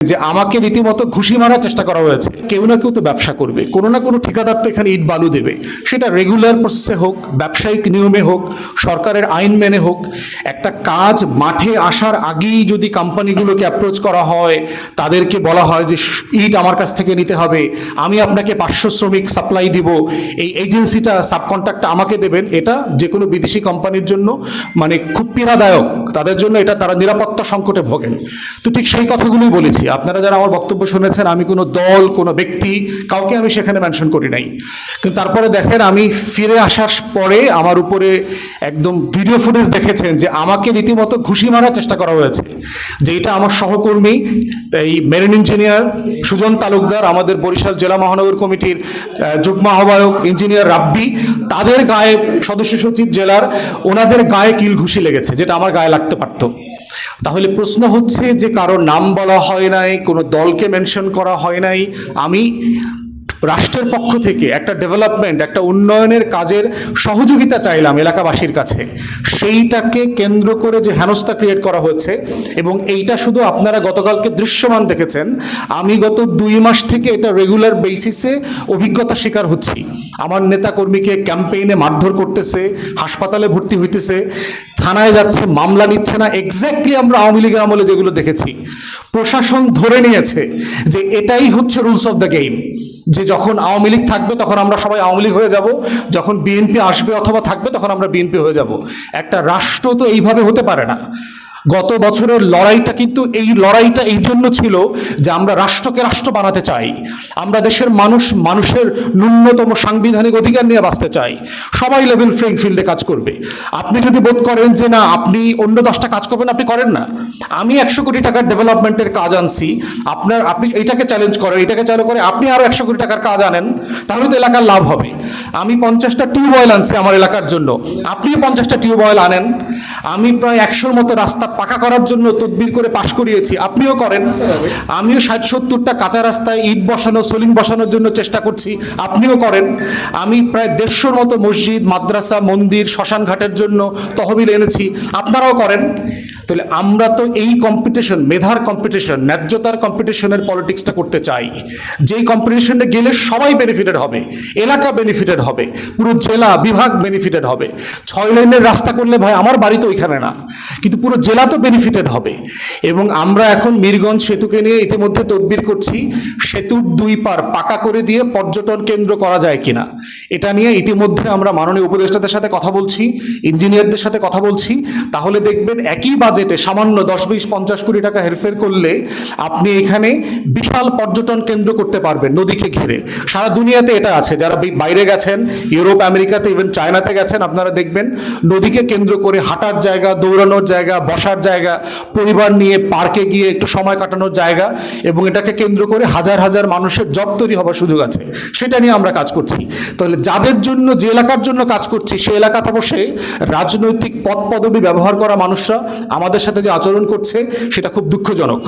যে আমাকে রীতিমতো ঘুষি মারার চেষ্টা করা হয়েছে। কেউ না কেউ তো ব্যবসা করবে, কোনো না কোনো ঠিকাদার তো এখানে ইট বালু দেবে, সেটা রেগুলার প্রসেসে হোক, ব্যবসায়িক নিয়মে হোক, সরকারের আইন মেনে হোক। একটা কাজ মাঠে আসার আগেই যদি কোম্পানিগুলোকে অ্যাপ্রোচ করা হয়, তাদেরকে বলা হয় যে ইট আমার কাছ থেকে নিতে হবে, আমি আপনাকে 500 শ্রমিক সাপ্লাই দিব, এই এজেন্সিটা সাবকন্ট্রাক্টটা আমাকে দেবেন, এটা যে কোনো বিদেশি কোম্পানির জন্য মানে খুব পীড়াদায়ক। তাদের জন্য এটা তারা নিরাপত্তা সংকটে ভোগেন। তো ঠিক সেই কথাগুলোই বলেছি। আপনারা যারা আমার বক্তব্য শুনেছেন, আমি কোনো দল, কোনো ব্যক্তি, কাউকে আমি সেখানে মেনশন করি নাই। কিন্তু তারপরে দেখেন, আমি ফিরে আসার পরে আমার উপরে একদম ভিডিও ফুটেজ দেখেছেন যে আমাকে রীতিমতো ঘুষি মারার চেষ্টা করা হয়েছে। যে এটা আমার সহকর্মী, এই মেরিন ইঞ্জিনিয়ার সুজন তালুকদার, আমাদের বরিশাল জেলা মহানগর কমিটির যুগ্ম আহ্বায়ক ইঞ্জিনিয়ার রাব্বি, তাদের গায়ে, সদস্য সচিব জেলার, ওনাদের গায়ে কিল ঘুষি লেগেছে, যেটা আমার গায়ে লাগতে পারতো। তাহলে প্রশ্ন হচ্ছে যে কারোর নাম বলা হয় নাই, কোনো দলকে মেনশন করা হয় নাই। আমি রাষ্ট্রের পক্ষ থেকে একটা ডেভেলপমেন্ট, একটা উন্নয়নের কাজের সহযোগিতা চাইলাম এলাকাবাসীর কাছে। সেইটাকে কেন্দ্র করে যে হেনস্থা ক্রিয়েট করা হয়েছে, এবং এইটা শুধু আপনারা গতকালকে দৃশ্যমান দেখেছেন, আমি গত 2 মাস থেকে এটা রেগুলার বেসিসে অভিজ্ঞতা শিকার হচ্ছি। আমার নেতাকর্মীকে ক্যাম্পেইনে মারধর করতেছে, হাসপাতালে ভর্তি হইতেছে, থানায় যাচ্ছে, মামলা নিচ্ছে না। এক্স্যাক্টলি আমরা আওয়ামী লীগের আমলে যেগুলো দেখেছি। প্রশাসন ধরে নিয়েছে যে এটাই হচ্ছে রুলস অফ দ্য গেম, যে যখন আওয়ামী লীগ থাকবে তখন আমরা সবাই আওয়ামী লীগ হয়ে যাব, যখন বিএনপি আসবে অথবা থাকবে তখন আমরা বিএনপি হয়ে যাব। একটা রাষ্ট্র তো এইভাবে হতে পারে না। গত বছরের লড়াইটা কিন্তু এই জন্য ছিল যে আমরা রাষ্ট্রকে রাষ্ট্র বানাতে চাই, আমরা দেশের মানুষের ন্যূনতম সাংবিধানিক অধিকার নিয়ে বাঁচতে চাই। সবাই লেভেল প্লেইং ফিল্ডে কাজ করবে। আপনি যদি বোধ করেন যে না, আপনি অন্য 10টা কাজ করবেন, আপনি করেন না। আমি 100 কোটি টাকার ডেভেলপমেন্টের কাজ আনছি, আপনি এইটাকে চ্যালেঞ্জ করেন, এটাকে চালু করে আপনি আরো 100 কোটি টাকার কাজ আনেন, তাহলে তো এলাকার লাভ হবে। আমি 50টা টিউবওয়েল আনছি আমার এলাকার জন্য, আপনিও 50টা টিউবওয়েল আনেন। আমি প্রায় 100-র মতো রাস্তা পাকা করার জন্য তদবির করে পাশ করিয়েছি, আপনিও করেন। আমিও 60-70টা কাঁচা রাস্তায় ইট বসানো, সোলিং বসানোর জন্য চেষ্টা করছি, আপনিও করেন। আমি প্রায় 150-র মতো মসজিদ, মাদ্রাসা, মন্দির, শ্মশান ঘাটের জন্য তহবিল এনেছি, আপনারাও করেন। তাহলে আমরা তো এই কম্পিটিশন, মেধার কম্পিটিশন, ন্যায্যতার কম্পিটিশনের পলিটিক্সটা করতে চাই। যেই কম্পিটিশনে গেলে সবাই বেনিফিটেড হবে, এলাকা বেনিফিটেড হবে, পুরো জেলা বিভাগ বেনিফিটেড হবে। 6 লেনের রাস্তা করলে ভাই আমার বাড়ি তো ওইখানে না, কিন্তু পুরো জেলা তো বেনিফিটেড হবে। এবং আমরা এখন মিরগঞ্জ সেতুকে নিয়ে ইতিমধ্যে তদবির করছি, সেতুর 2 পার পাকা করে দিয়ে পর্যটন কেন্দ্র করা যায় কিনা। এটা নিয়ে ইতিমধ্যে আমরা মাননীয় উপদেষ্টাদের সাথে কথা বলছি, ইঞ্জিনিয়ারদের সাথে কথা বলছি। তাহলে দেখবেন একই বাজেটে সামান্য 10-20-50 কোটি টাকা হেরফের করলে আপনি এখানে বিশাল পর্যটন কেন্দ্র করতে পারবেন নদীকে ঘিরে। সারা দুনিয়াতে এটা আছে, যারা বাইরে গেছেন, ইউরোপ, আমেরিকাতে, ইভেন চায়নাতে গেছেন, আপনারা দেখবেন নদীকে কেন্দ্র করে হাঁটার জায়গা, দৌড়ানোর জায়গা, বসার জায়গা, পরিবার নিয়ে পার্কে গিয়ে একটু সময় কাটানোর জায়গা, এবং এটাকে কেন্দ্র করে হাজার হাজার মানুষের জব তৈরি হওয়ার সুযোগ আছে। সেটা নিয়ে আমরা কাজ করছি। তাহলে যাদের জন্য, যে এলাকার জন্য কাজ করছি, সেই এলাকাতে বসে রাজনৈতিক পদ পদবি ব্যবহার করা মানুষরা আমাদের সাথে যে আচরণ করছে, সেটা খুব দুঃখজনক।